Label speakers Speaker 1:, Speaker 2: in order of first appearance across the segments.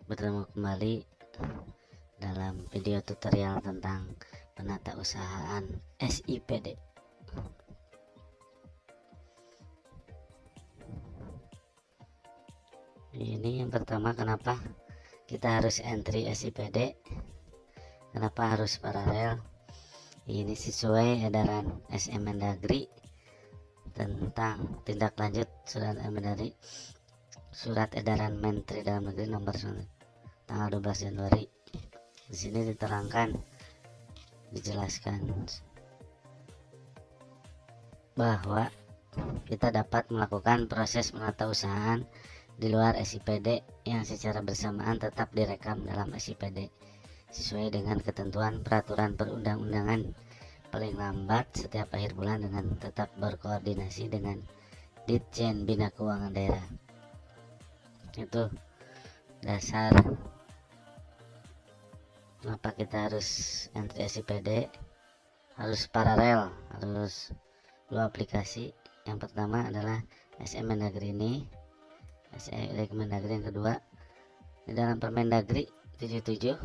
Speaker 1: Bertemu kembali dalam video tutorial tentang penata usahaan SIPD. Ini yang pertama, kenapa kita harus entry SIPD, kenapa harus paralel. Ini sesuai edaran SM Mendagri tentang tindak lanjut surat edaran Menteri Dalam Negeri nomor tanggal 12 Januari. Di sini diterangkan, dijelaskan bahwa kita dapat melakukan proses penata usahaan di luar SIPD yang secara bersamaan tetap direkam dalam SIPD sesuai dengan ketentuan peraturan perundang-undangan, paling lambat setiap akhir bulan dengan tetap berkoordinasi dengan Ditjen Bina Keuangan Daerah. Itu dasar kenapa kita harus entry SIPD, harus paralel, harus dua aplikasi. Yang pertama adalah SM Mendagri ini, Mendagri. Yang kedua di dalam Permendagri 77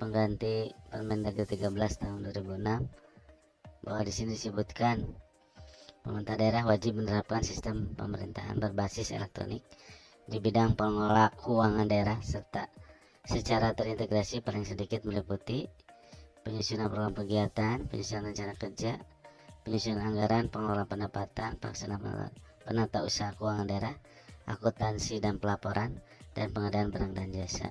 Speaker 1: pengganti Permendagri 13 tahun 2006, bahwa di sini disebutkan pemerintah daerah wajib menerapkan sistem pemerintahan berbasis elektronik di bidang pengelola keuangan daerah serta secara terintegrasi paling sedikit meliputi penyusunan program kegiatan, penyusunan rencana kerja, penyusunan anggaran, pengelolaan pendapatan, pelaksanaan penata usaha keuangan daerah, akuntansi dan pelaporan, dan pengadaan barang dan jasa.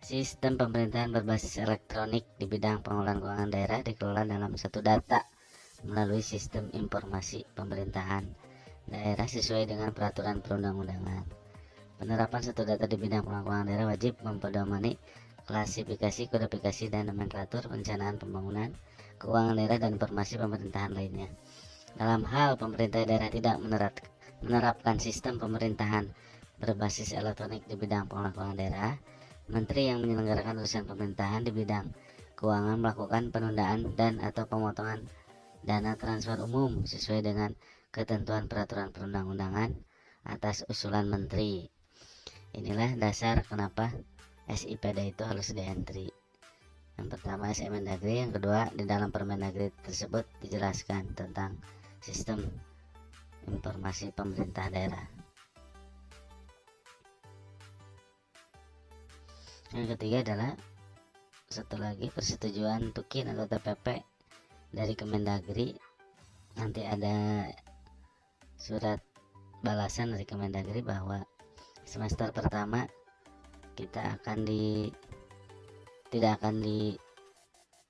Speaker 1: Sistem pemerintahan berbasis elektronik di bidang pengelolaan keuangan daerah dikelola dalam satu data melalui sistem informasi pemerintahan daerah sesuai dengan peraturan perundang-undangan. Penerapan satu data di bidang pengelolaan keuangan daerah wajib mempedomani klasifikasi, kodifikasi, dan nomenklatur perencanaan pembangunan keuangan daerah dan informasi pemerintahan lainnya. Dalam hal pemerintah daerah tidak menerapkan sistem pemerintahan berbasis elektronik di bidang pengelolaan keuangan daerah, Menteri yang menyelenggarakan urusan pemerintahan di bidang keuangan melakukan penundaan dan atau pemotongan dana transfer umum sesuai dengan ketentuan peraturan perundang-undangan atas usulan Menteri. Inilah dasar kenapa SIPD itu harus di-entry. Yang pertama SM Mendagri, yang kedua di dalam Permendagri tersebut dijelaskan tentang sistem informasi pemerintah daerah. Yang ketiga adalah satu lagi, persetujuan tukin atau TPP dari Kemendagri. Nanti ada surat balasan dari Kemendagri bahwa semester pertama kita tidak akan di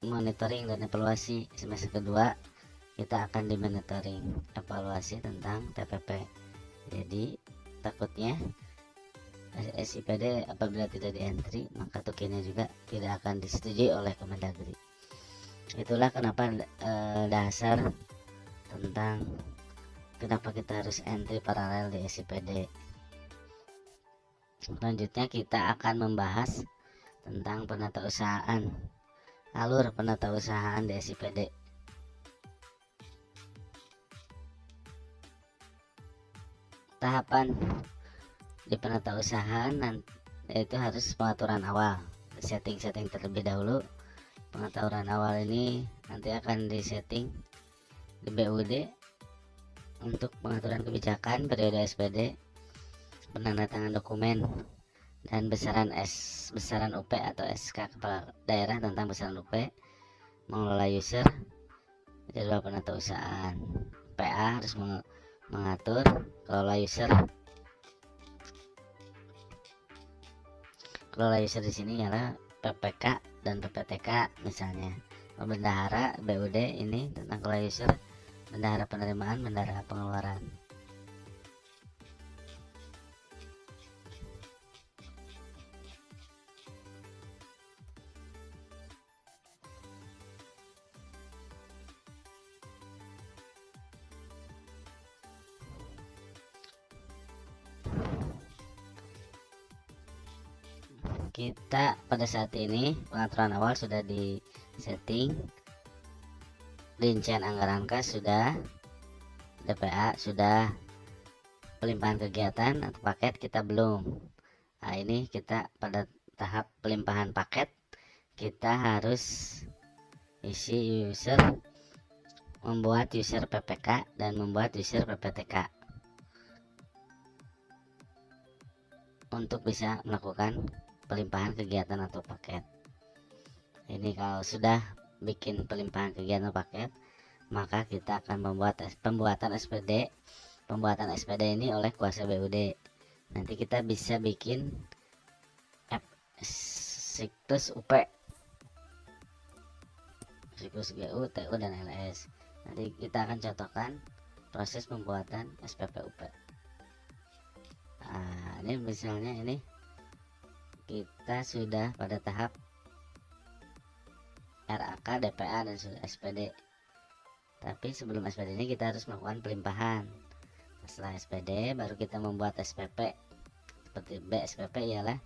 Speaker 1: monitoring dan evaluasi. Semester kedua kita akan di monitoring evaluasi tentang TPP. Jadi takutnya SIPD apabila tidak di-entry, maka tokennya juga tidak akan disetujui oleh Kemendagri. Itulah kenapa dasar tentang kenapa kita harus entry paralel di SIPD. Selanjutnya kita akan membahas tentang penata usahaan, alur penata usahaan di SIPD. Tahapan di penata usahaan yaitu harus pengaturan awal, setting terlebih dahulu. Pengaturan awal ini nanti akan disetting di BUD untuk pengaturan kebijakan periode SPD, penandatangan dokumen, dan besaran UP atau SK Kepala Daerah tentang besaran UP, mengelola user, jadwal penata usahaan. PA harus mengatur kelola user. Kelola user di sini ialah PPK dan PPTK misalnya. Bendahara BUD ini tentang kelola user, bendahara penerimaan, bendahara pengeluaran. Kita pada saat ini pengaturan awal sudah di setting, rincian anggaran kas sudah, DPA sudah, pelimpahan kegiatan atau paket kita belum. Nah, ini kita pada tahap pelimpahan paket, kita harus isi user, membuat user PPK dan membuat user PPTK untuk bisa melakukan pelimpahan kegiatan atau paket. Ini kalau sudah bikin pelimpahan kegiatan paket, maka kita akan membuat pembuatan SPD. Pembuatan SPD ini oleh kuasa BUD. Nanti kita bisa bikin siklus UP, siklus GU, TU, dan LS. Nanti kita akan contohkan proses pembuatan SPP UP. Nah, ini misalnya ini kita sudah pada tahap RAK, DPA, dan sudah SPD. Tapi sebelum SPD ini kita harus melakukan pelimpahan. Setelah SPD baru kita membuat SPP. Seperti BSPP ialah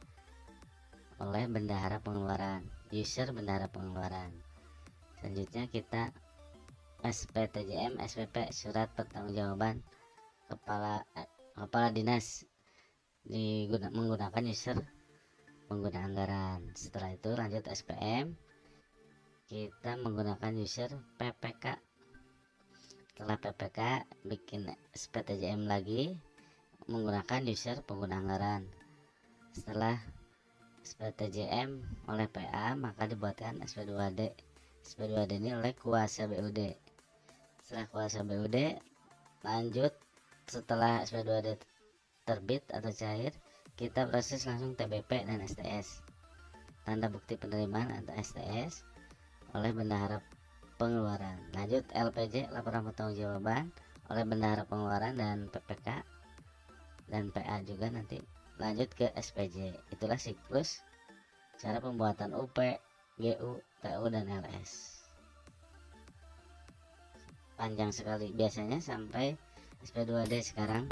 Speaker 1: oleh bendahara pengeluaran, user bendahara pengeluaran. Selanjutnya kita SPTJM, SPP, surat pertanggungjawaban kepala dinas, menggunakan user pengguna anggaran. Setelah itu lanjut SPM, kita menggunakan user PPK. Setelah PPK bikin SPTJM lagi menggunakan user pengguna anggaran. Setelah SPTJM oleh PA, maka dibuatkan SP2D. SP2D ini oleh kuasa BUD. Setelah kuasa BUD lanjut, setelah SP2D terbit atau cair, kita proses langsung TBP dan STS, tanda bukti penerimaan atau STS, oleh bendahara pengeluaran. Lanjut LPJ, laporan pertanggungjawaban, oleh bendahara pengeluaran dan PPK dan PA juga nanti. Lanjut ke SPJ. Itulah siklus cara pembuatan UP, GU, TU, dan LS. Panjang sekali, biasanya sampai SP2D. Sekarang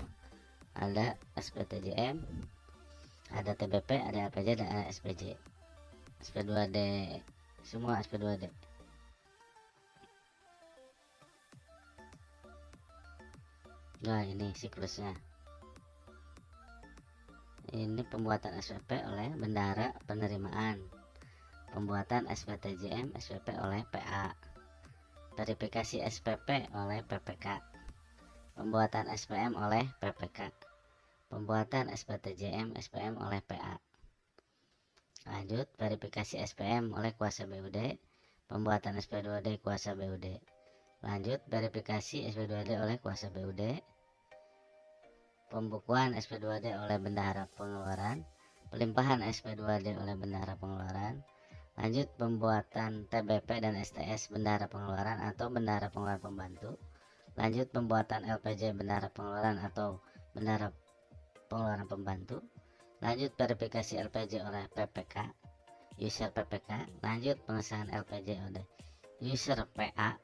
Speaker 1: ada SPTJM, ada TBP, ada LPJ, dan ada SPJ. SP2D, semua SP2D. Nah, ini siklusnya. Ini pembuatan SPP oleh bendahara penerimaan, pembuatan SPTJM SPP oleh PA, verifikasi SPP oleh PPK, pembuatan SPM oleh PPK, pembuatan SPTJM SPM oleh PA. Lanjut verifikasi SPM oleh kuasa BUD, pembuatan SP2D kuasa BUD. Lanjut verifikasi SP2D oleh kuasa BUD, pembukuan SP2D oleh bendahara pengeluaran, pelimpahan SP2D oleh bendahara pengeluaran. Lanjut pembuatan TBP dan STS bendahara pengeluaran atau bendahara pengeluaran pembantu. Lanjut pembuatan LPJ bendahara pengeluaran atau bendahara pengeluaran pembantu. Lanjut verifikasi LPJ oleh PPK, user PPK. Lanjut pengesahan LPJ oleh user PA.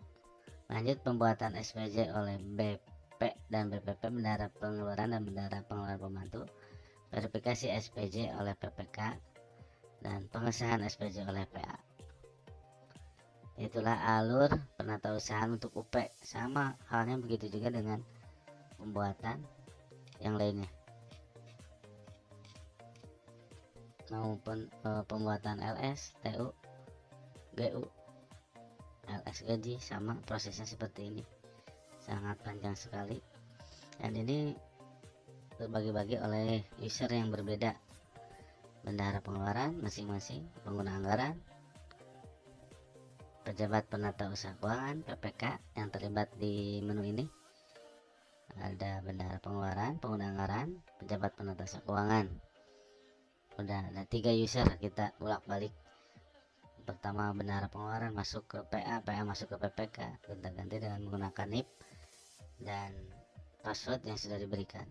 Speaker 1: Lanjut pembuatan SPJ oleh BP dan BPP bendahara pengeluaran dan bendahara pengeluaran pembantu. Verifikasi SPJ oleh PPK dan pengesahan SPJ oleh PA. Itulah alur penatausahaan untuk UP. Sama halnya begitu juga dengan pembuatan yang lainnya, maupun pembuatan LS, TU, GU, LS gaji, sama prosesnya seperti ini. Sangat panjang sekali, dan ini terbagi-bagi oleh user yang berbeda, bendahara pengeluaran masing-masing, pengguna anggaran, pejabat penata usaha keuangan PPK yang terlibat di menu ini. Ada bendahara pengeluaran, pengguna anggaran, pejabat penata usaha keuangan. Udah ada 3 user, kita bolak-balik. Pertama bendahara pengeluaran masuk ke PA, PA masuk ke PPK, kita ganti dengan menggunakan NIP dan password yang sudah diberikan.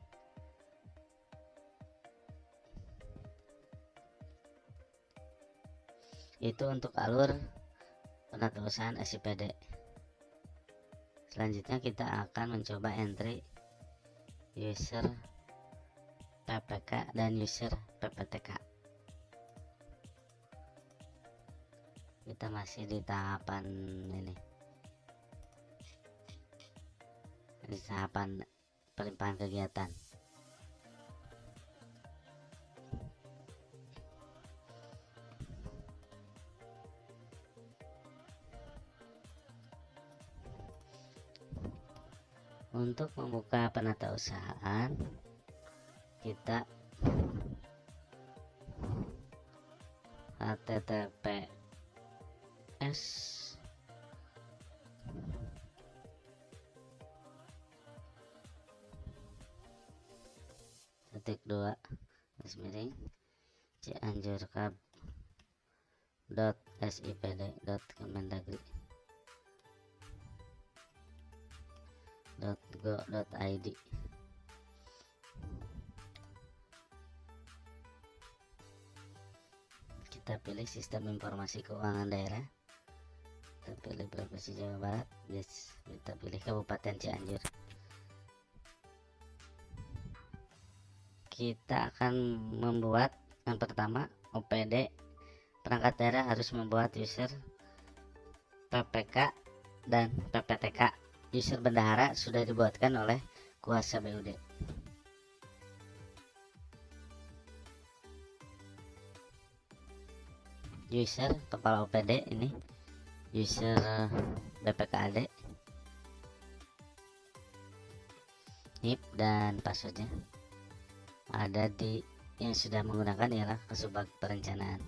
Speaker 1: Itu untuk alur penatausahaan SIPD. Selanjutnya kita akan mencoba entry user PPK dan user PPTK. Kita masih di tahapan ini, di tahapan pelimpahan kegiatan. Untuk membuka penatausahaan, kita https titik dua garis miring cianjurkab.sipd.kemendagri.go.id. Kita pilih sistem informasi keuangan daerah, kita pilih Provinsi Jawa Barat, kita pilih Kabupaten Cianjur. Kita akan membuat yang pertama OPD. Perangkat daerah harus membuat user PPK dan PPTK. User bendahara sudah dibuatkan oleh kuasa BUD. User kepala OPD ini user BPKAD, NIP dan passwordnya ada di yang sudah menggunakan ialah Kesubag Perencanaan.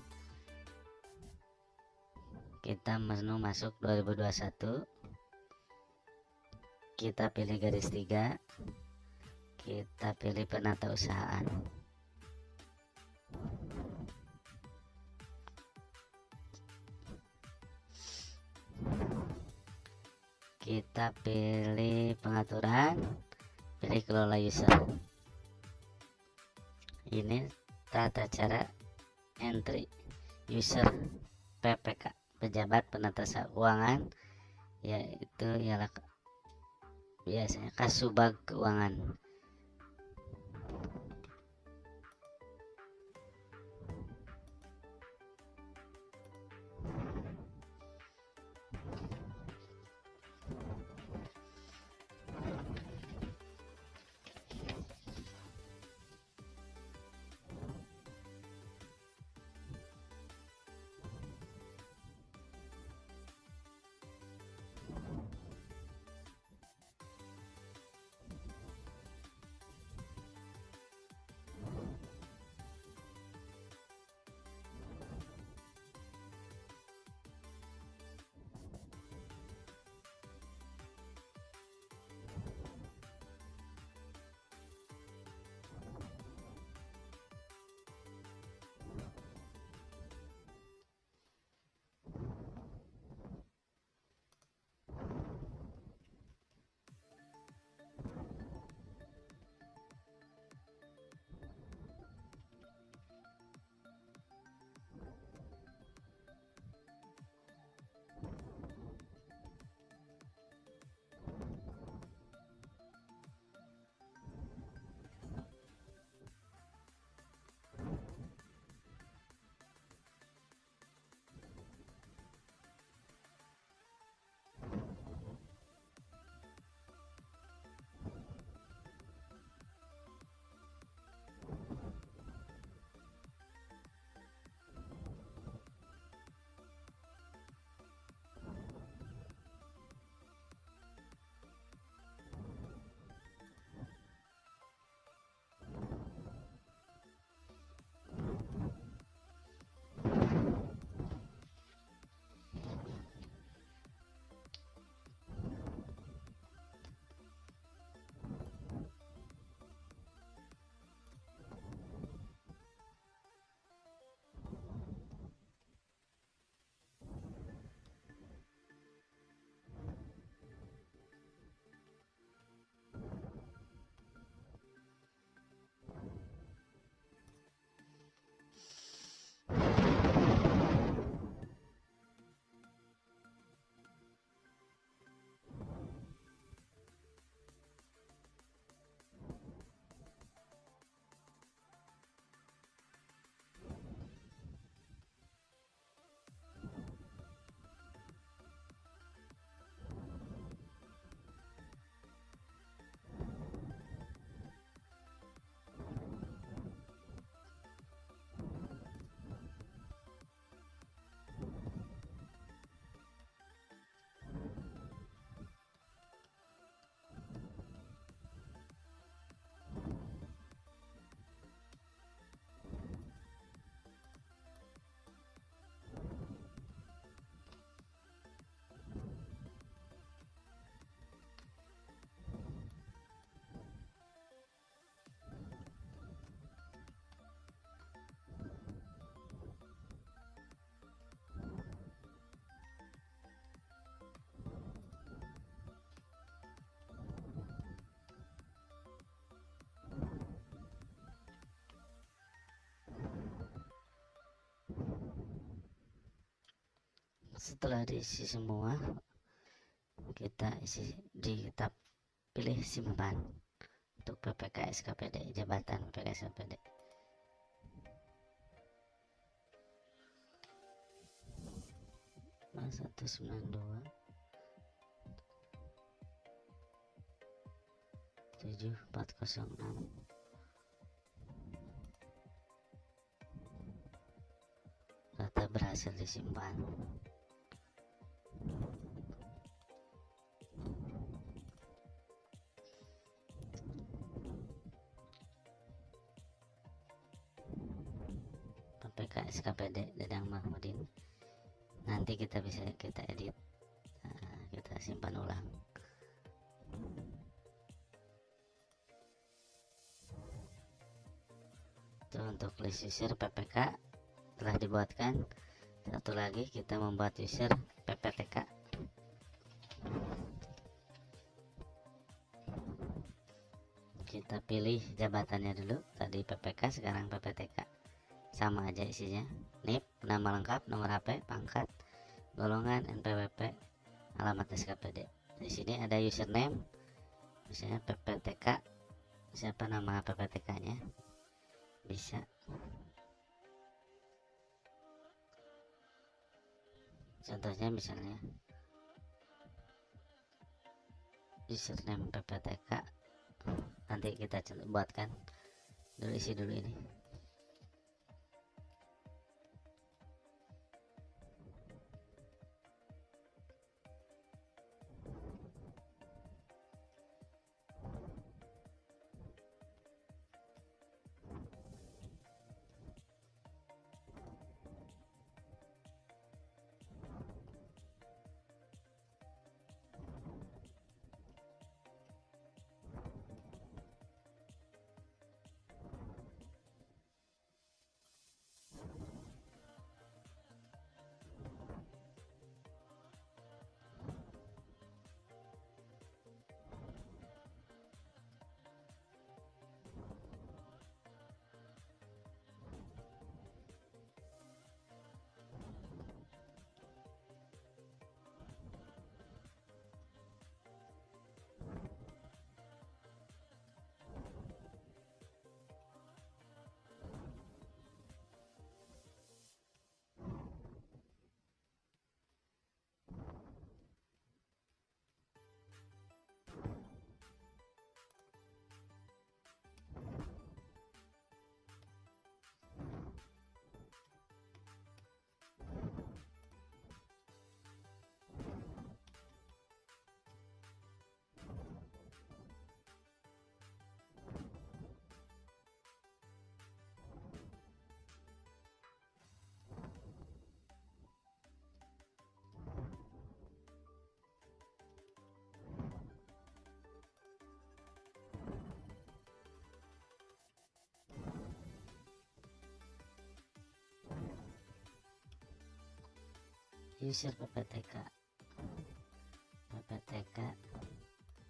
Speaker 1: Kita menu masuk 2021, kita pilih garis 3, kita pilih penatausahaan. Kita pilih pengaturan, pilih kelola user. Ini tata cara entry user PPK, pejabat penata keuangan, yaitu ialah biasanya Kasubag Keuangan. Setelah diisi semua, kita pilih simpan untuk PPK SKPD, jabatan PPK SKPD. Nah, 192 7406 data berhasil disimpan. PPK SKPD Dedang Mahmudin. Nanti kita bisa kita edit, kita simpan ulang. Itu untuk list user PPK telah dibuatkan. Satu lagi kita membuat user PPTK. Kita pilih jabatannya dulu, tadi PPK sekarang PPTK, sama aja isinya. NIP, nama lengkap, nomor HP, pangkat, golongan, NPWP, alamat SKPD. Di sini ada username, misalnya PPTK, siapa nama PPTK-nya, bisa. Contohnya misalnya username PPTK, nanti kita buatkan dulu, isi dulu ini. User PPTK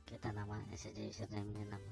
Speaker 1: kita nama saja, username-nya nama.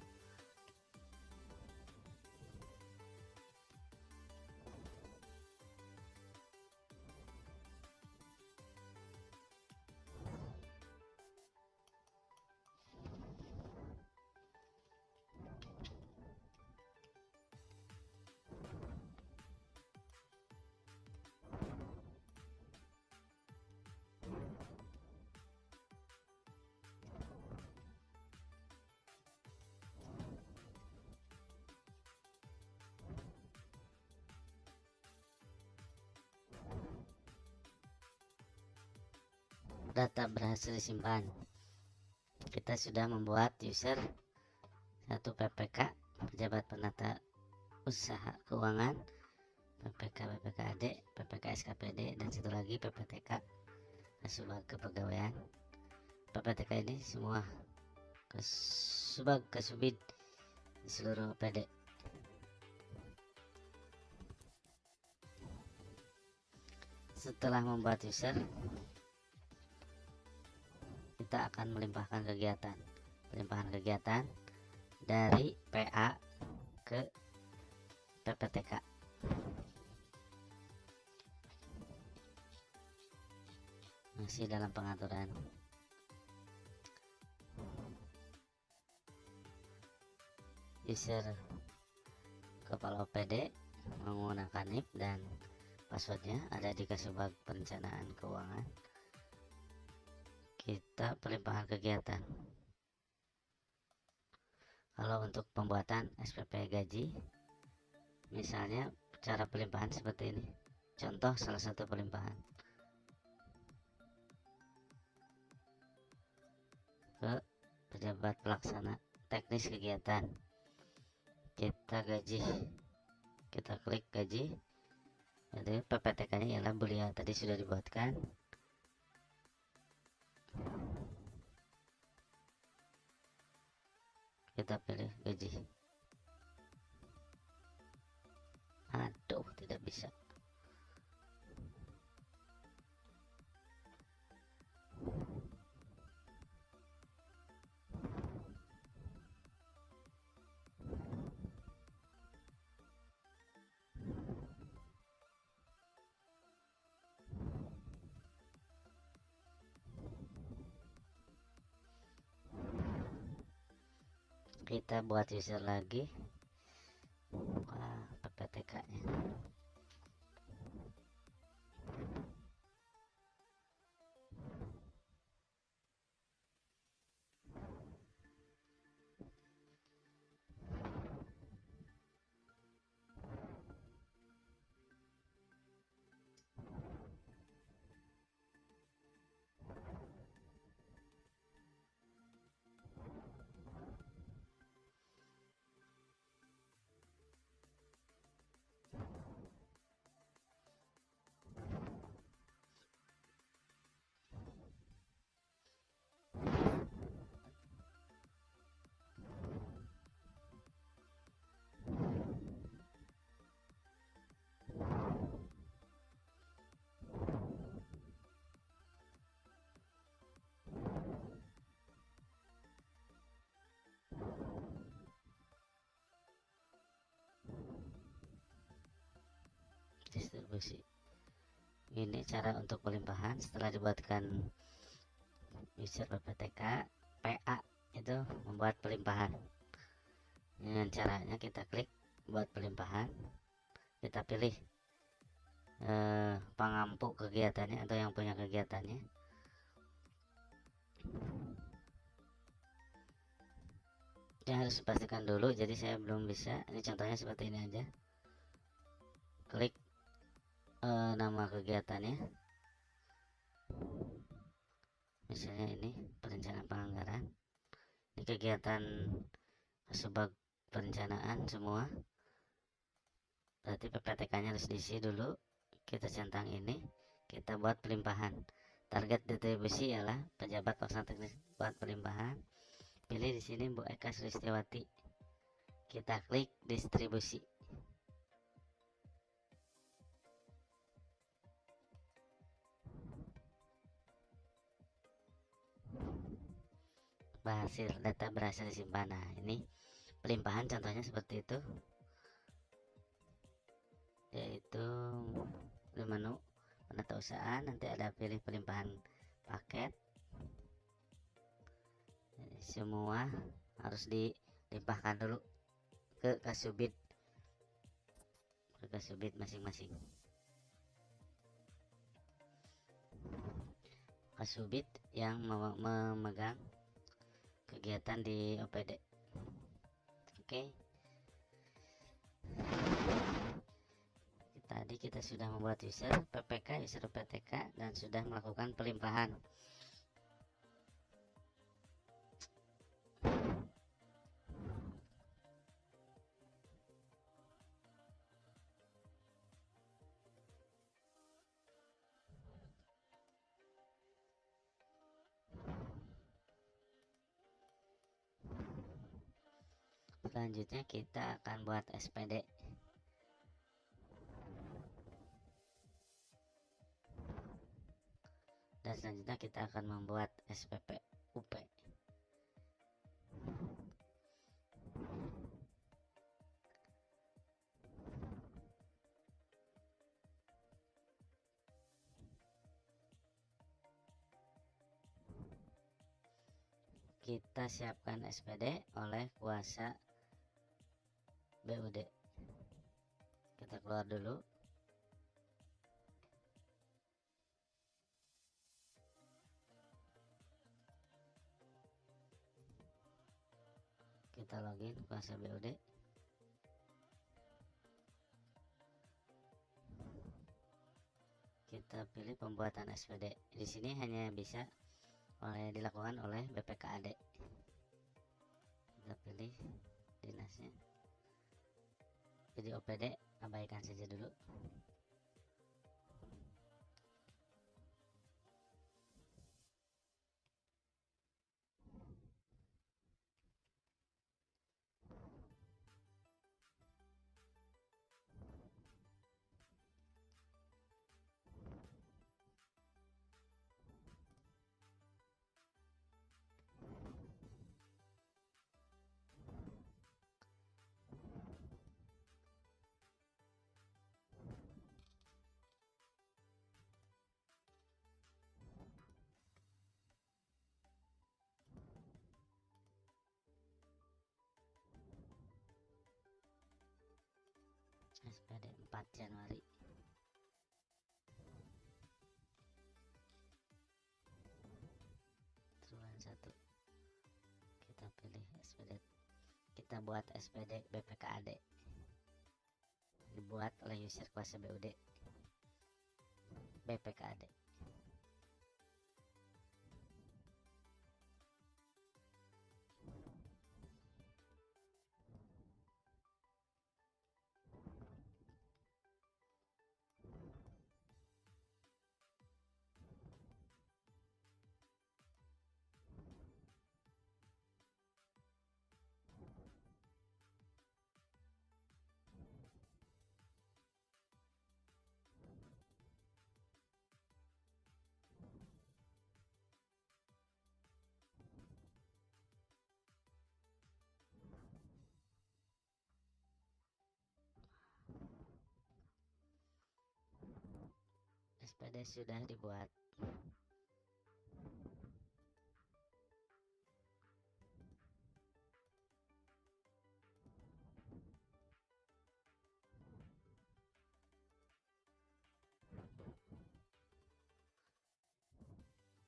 Speaker 1: Data berhasil disimpan. Kita sudah membuat user satu PPK, pejabat penata usaha keuangan, PPK PPKAD, PPK SKPD, dan satu lagi PPTK Subag Kepegawaian. PPTK ini semua Subag Kasubid di seluruh PD. Setelah membuat user, kita akan melimpahkan kegiatan dari PA ke PPTK. masih dalam pengaturan. User kepala OPD menggunakan NIP dan passwordnya ada di Kasubag Perencanaan Keuangan. Kita pelimpahan kegiatan. Kalau untuk pembuatan SPP gaji, misalnya cara pelimpahan seperti ini. Contoh salah satu pelimpahan ke pejabat pelaksana teknis kegiatan. Kita gaji, kita klik gaji. Jadi PPTK nya ialah belia tadi sudah dibuatkan. Kita pilih gaji. Aduh, tidak bisa. Kita buat user lagi. Wah, PPTK nya. Distribusi. Ini cara untuk pelimpahan setelah dibuatkan user PPTK. PA itu membuat pelimpahan. Dengan caranya kita klik buat pelimpahan, kita pilih pengampu kegiatannya atau yang punya kegiatannya. Kita harus pastikan dulu, jadi saya belum bisa. Ini contohnya seperti ini aja. Klik nama kegiatannya, misalnya ini perencanaan penganggaran. Ini kegiatan Kasubag perencanaan semua, berarti PPTK nya harus diisi dulu. Kita centang ini, kita buat pelimpahan. Target distribusi ialah pejabat pelaksana teknis buat pelimpahan. Pilih di sini Bu Eka Sulistiawati, kita klik distribusi. Hasil data berhasil disimpan. Nah, ini pelimpahan contohnya seperti itu, yaitu di menu penatausahaan nanti ada pilih pelimpahan paket. Jadi, semua harus dilimpahkan dulu ke Kasubit masing-masing. Kasubit yang memegang kegiatan di OPD. Oke. Tadi kita sudah membuat user PPK, user PTK, dan sudah melakukan pelimpahan. Selanjutnya kita akan buat SPD. Dan selanjutnya kita akan membuat SPP UP. kita siapkan SPD oleh kuasa BUD. Kita keluar dulu. Kita login kuasa BUD. Kita pilih pembuatan SPD. Di sini hanya bisa dilakukan oleh BPKAD. Kita pilih dinasnya. Video OPD abaikan saja dulu. SPD 4 Januari. Triwulan 1. Kita pilih SPD. Kita buat SPD BPKAD. Dibuat oleh user kuasa BUD BPKAD. SPD sudah dibuat.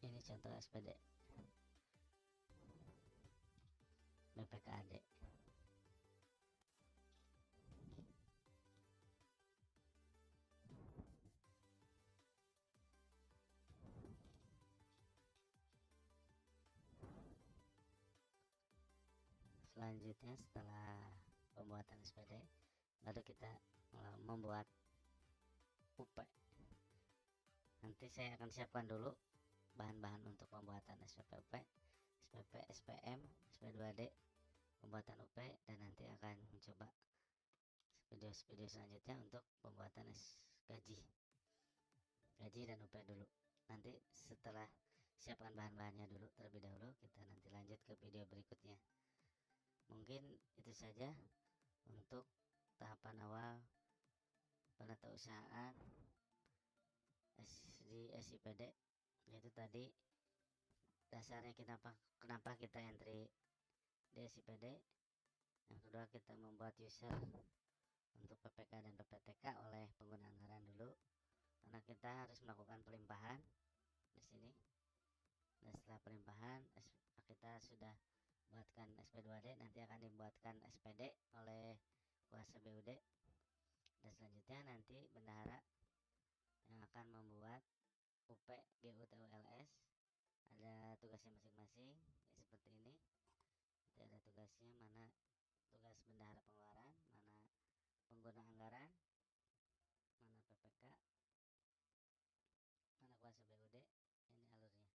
Speaker 1: Ini contoh SPD BPKAD. Selanjutnya setelah pembuatan SPD, baru kita membuat UP. Nanti saya akan siapkan dulu bahan-bahan untuk pembuatan SPP UP, SPP SPM, SP2D, pembuatan UP, dan nanti akan mencoba video-video selanjutnya untuk pembuatan gaji dan UP dulu. Nanti setelah siapkan bahan-bahannya dulu terlebih dahulu, kita nanti lanjut ke video berikutnya. Mungkin itu saja untuk tahapan awal penatausahaan di SIPD, yaitu tadi dasarnya kenapa kita entry di SIPD. Yang kedua, kita membuat user untuk PPK dan PPTK oleh pengguna anggaran dulu, karena kita harus melakukan pelimpahan di sini. Dan setelah pelimpahan kita sudah buatkan SP2D, nanti akan dibuatkan SPD oleh kuasa BUD, dan selanjutnya nanti bendahara yang akan membuat UP GUTULS. Ada tugasnya masing-masing ya, seperti ini. Nanti ada tugasnya, mana tugas bendahara pengeluaran, mana pengguna anggaran, mana PPK, mana kuasa BUD. Ini alurnya.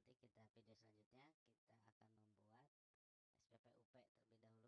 Speaker 1: Nanti kita video selanjutnya kita akan membuat SPP UP terlebih dahulu.